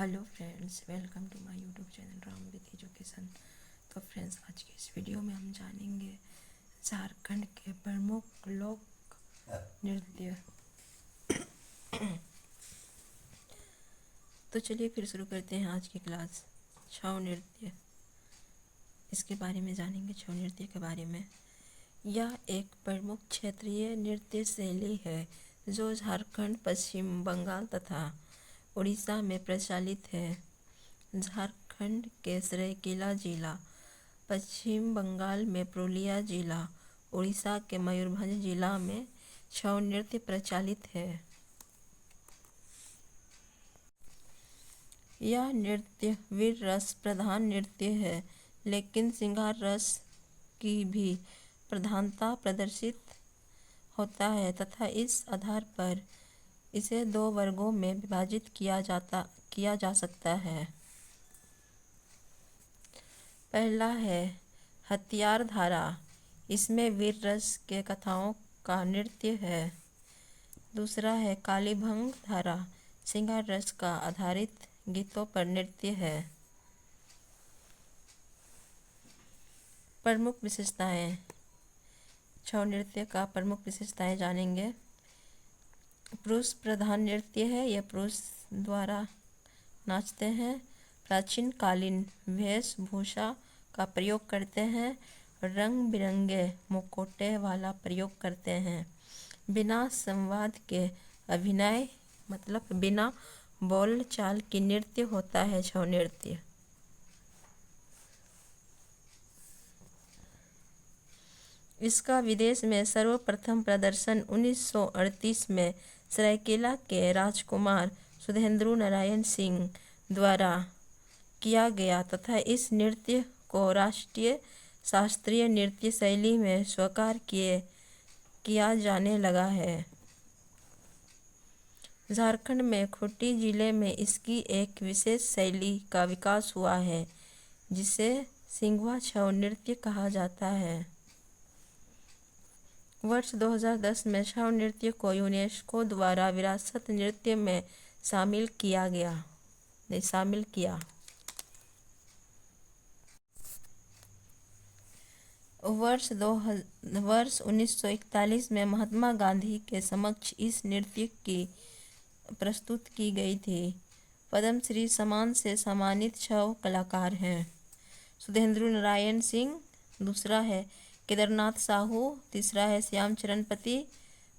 Hello friends, welcome to my YouTube channel Ram with education. तो friends, आज के इस वीडियो में हम जानेंगे झारखंड के प्रमुख लोक नृत्य। तो चलिए फिर शुरू करते हैं आज की क्लास। छऊ नृत्य, इसके बारे में जानेंगे। छऊ नृत्य के बारे में, यह एक प्रमुख क्षेत्रीय नृत्य शैली है जो झारखंड, पश्चिम बंगाल तथा उड़ीसा में प्रचलित है। झारखंड के सरायकेला जिला, पश्चिम बंगाल में पुरुलिया जिला, उड़ीसा के मयूरभंज जिला में छऊ नृत्य प्रचलित है। यह नृत्य वीर रस प्रधान नृत्य है, लेकिन श्रृंगार रस की भी प्रधानता प्रदर्शित होता है तथा इस आधार पर इसे दो वर्गों में विभाजित किया जा सकता है। पहला है हथियार धारा, इसमें वीर रस के कथाओं का नृत्य है। दूसरा है कालीभंग धारा, श्रृंगार रस का आधारित गीतों पर नृत्य है। प्रमुख विशेषताएं, छऊ नृत्य का प्रमुख विशेषताएं जानेंगे। पुरुष प्रधान नृत्य है, यह पुरुष द्वारा नाचते हैं। प्राचीन कालीन वेशभूषा का प्रयोग करते हैं। रंग बिरंगे मुखौटे वाला प्रयोग करते हैं। बिना संवाद के अभिनय, मतलब बिना बोल चाल की नृत्य होता है छऊ नृत्य। इसका विदेश में सर्वप्रथम प्रदर्शन 1938 में सरायकेला के राजकुमार सुधेंद्र नारायण सिंह द्वारा किया गया तथा इस नृत्य को राष्ट्रीय शास्त्रीय नृत्य शैली में स्वीकार किया जाने लगा है। झारखंड में खूंटी जिले में इसकी एक विशेष शैली का विकास हुआ है, जिसे सिंघवा छऊ नृत्य कहा जाता है। वर्ष 2010 में छऊ नृत्य को यूनेस्को द्वारा विरासत नृत्य में शामिल किया। वर्ष 1941 में महात्मा गांधी के समक्ष इस नृत्य की प्रस्तुत की गई थी। पद्मश्री सम्मान से सम्मानित छऊ कलाकार हैं। सुधेंद्र नारायण सिंह, दूसरा है केदारनाथ साहू, तीसरा है श्याम चरणपति,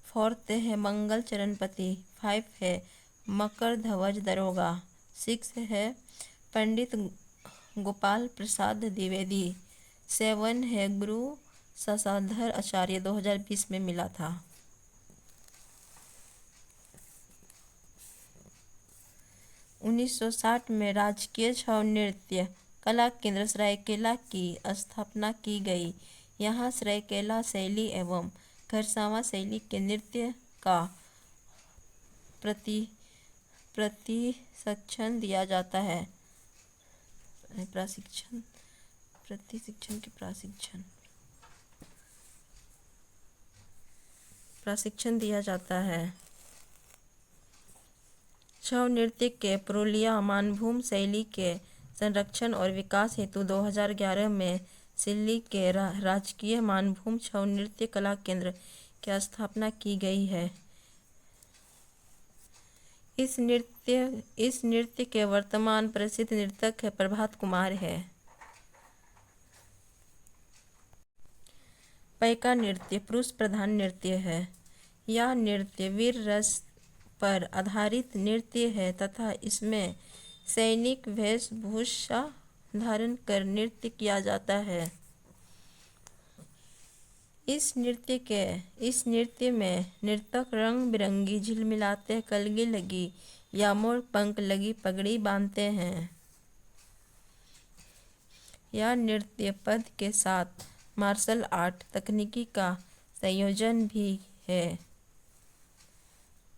फोर्थ है मंगल चरणपति, 5 है मकर ध्वज दरोगा, 6 है पंडित गोपाल प्रसाद द्विवेदी, 7 है गुरु शशाधर आचार्य, 2020 में मिला था। उन्नीस 1960 में राजकीय छऊ नृत्य कला केंद्र सरायकेला की स्थापना की गई। यहाँ सरायकेला शैली एवं खरसावां शैली के नृत्य का प्रशिक्षण दिया जाता है। प्रशिक्षण दिया जाता है। छऊ नृत्य के पुरुलिया मानभूम शैली के संरक्षण और विकास हेतु 2011 में सिल्ली के राजकीय मानभूम छऊ नृत्य कला केंद्र की स्थापना की गई है। इस नृत्य के वर्तमान प्रसिद्ध नर्तक है प्रभात कुमार है। पैका नृत्य पुरुष प्रधान नृत्य है। यह नृत्य वीर रस पर आधारित नृत्य है तथा इसमें सैनिक वेशभूषा धारण कर नृत्य किया जाता है। इस नृत्य में नर्तक रंग बिरंगी झिलमिलाते कलगी लगी या मोर पंख लगी पगड़ी बांधते हैं। यह नृत्य पद के साथ मार्शल आर्ट तकनीकी का संयोजन भी है।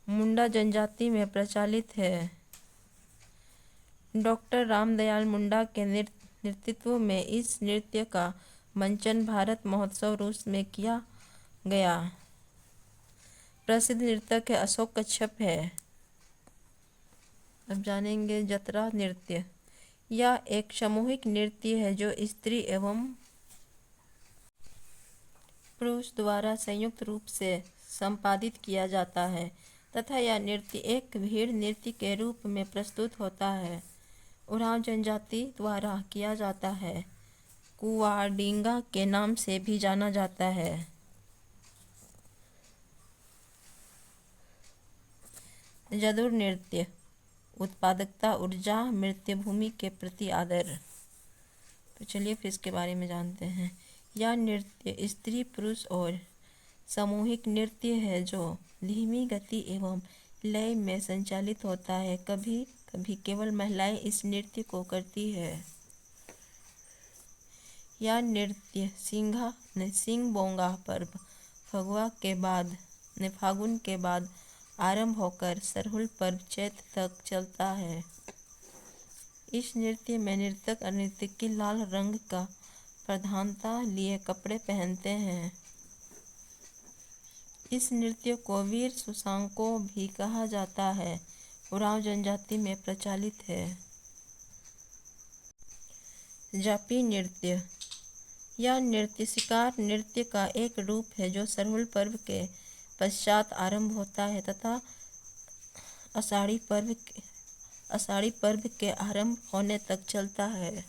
मुंडा जनजाति में प्रचलित है। डॉक्टर रामदयाल मुंडा के नेतृत्व में इस नृत्य का मंचन भारत महोत्सव रूस में किया गया। प्रसिद्ध नर्तक है अशोक कच्छप है। अब जानेंगे जतरा नृत्य। यह एक सामूहिक नृत्य है जो स्त्री एवं पुरुष द्वारा संयुक्त रूप से संपादित किया जाता है तथा यह नृत्य एक भीड़ नृत्य के रूप में प्रस्तुत होता है। उरांव जनजाति द्वारा किया जाता है। कुआडिंगा के नाम से भी जाना जाता है। जदुर नृत्य, उत्पादकता, ऊर्जा, मृत्यभूमि के प्रति आदर। तो चलिए फिर इसके बारे में जानते हैं। यह नृत्य स्त्री पुरुष और सामूहिक नृत्य है जो धीमी गति एवं लय में संचालित होता है। कभी कभी केवल महिलाएं इस नृत्य को करती है। यह नृत्य सिंगबोंगा पर्व फागुन के बाद आरंभ होकर सरहुल पर्व चैत तक चलता है। इस नृत्य में नर्तक और नर्तकी लाल रंग का प्रधानता लिए कपड़े पहनते हैं। इस नृत्य को वीर सुसांको भी कहा जाता है। उरांव जनजाति में प्रचलित है। जापी नृत्य, यह नृत्य शिकार नृत्य का एक रूप है जो सरहुल पर्व के पश्चात आरंभ होता है तथा आषाढ़ी पर्व के आरंभ होने तक चलता है।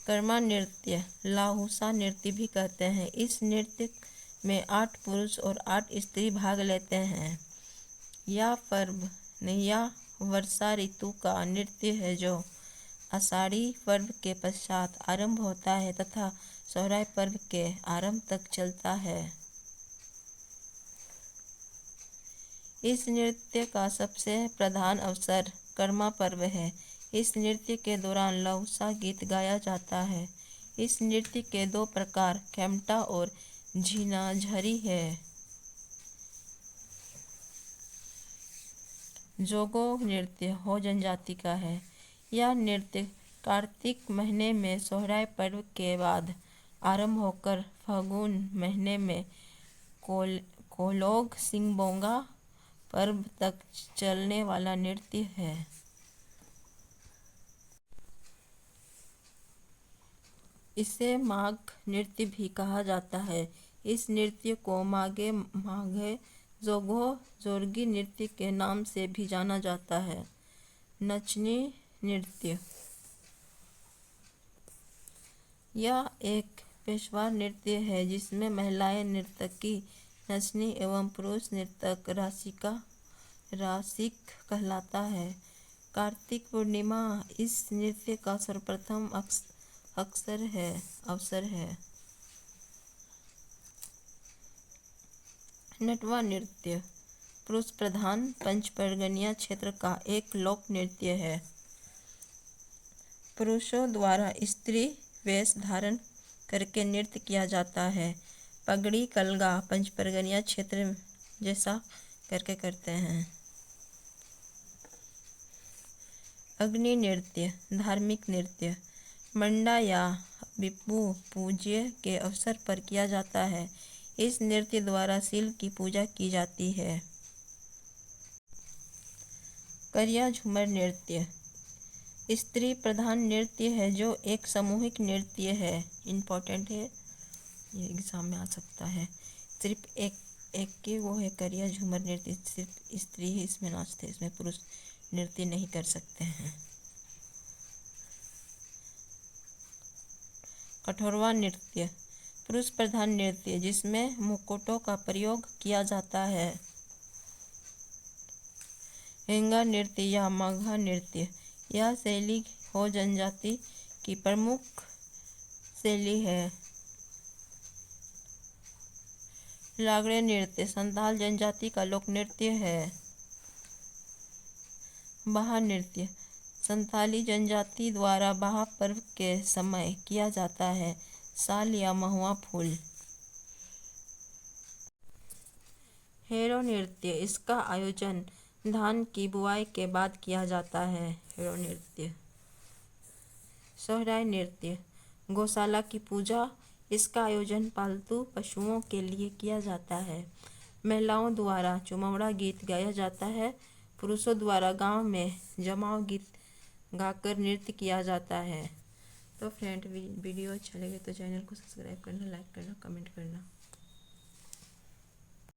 कर्मा नृत्य, लाहुसा नृत्य भी कहते हैं। इस नृत्य में 8 पुरुष और 8 स्त्री भाग लेते हैं। यह वर्षा ऋतु का नृत्य है जो आषाढ़ी पर्व के पश्चात आरंभ होता है तथा सोहराय पर्व के आरंभ तक चलता है। इस नृत्य का सबसे प्रधान अवसर कर्मा पर्व है। इस नृत्य के दौरान लाहुसा गीत गाया जाता है। इस नृत्य के 2 प्रकार खेमटा और झीनाझरी है। जोगो नृत्य हो जनजाति का है। यह नृत्य कार्तिक महीने में सोहराय पर्व के बाद आरंभ होकर फागुन महीने में कोलोग सिंगबोंगा पर्व तक चलने वाला नृत्य है। इसे माघ नृत्य भी कहा जाता है। इस नृत्य को माघे जोगो जोरगी नृत्य के नाम से भी जाना जाता है। नचनी नृत्य, यह एक पेशवार नृत्य है जिसमें महिलाएं नर्तकी नचनी एवं पुरुष नर्तक रासिक कहलाता है। कार्तिक पूर्णिमा इस नृत्य का सर्वप्रथम अवसर है। नटवा नृत्य पुरुष प्रधान पंचपरगनिया क्षेत्र का एक लोक नृत्य है। पुरुषों द्वारा स्त्री वेश धारण करके नृत्य किया जाता है। पगड़ी कलगा पंचपरगनिया क्षेत्र जैसा करके करते हैं। अग्नि नृत्य धार्मिक नृत्य मंडा या बिप्पू पूज्य के अवसर पर किया जाता है। इस नृत्य द्वारा शिल की पूजा की जाती है। करिया झूमर नृत्य स्त्री प्रधान नृत्य है जो एक सामूहिक नृत्य है। इम्पोर्टेंट है, ये एग्जाम में आ सकता है। सिर्फ एक के वो है करिया झूमर नृत्य, सिर्फ स्त्री ही इसमें नाचते, इसमें पुरुष नृत्य नहीं कर सकते हैं। कठोरवा नृत्य पुरुष प्रधान नृत्य जिसमें मुकुटों का प्रयोग किया जाता है। हेंगा नृत्य या माघा नृत्य, यह शैली हो जनजाति की प्रमुख शैली है। लागड़े नृत्य संथाल जनजाति का लोक नृत्य है। बाहा नृत्य संथाली जनजाति द्वारा बाहा पर्व के समय किया जाता है। साल या महुआ फूल। हेरो नृत्य इसका आयोजन धान की बुआई के बाद किया जाता है। हेरो नृत्य। सोहराय नृत्य गौशाला की पूजा, इसका आयोजन पालतू पशुओं के लिए किया जाता है। महिलाओं द्वारा चुमावड़ा गीत गाया जाता है। पुरुषों द्वारा गांव में जमाव गीत गाकर नृत्य किया जाता है। तो फ्रेंड, वीडियो अच्छा लगे तो चैनल को सब्सक्राइब करना, लाइक करना, कमेंट करना।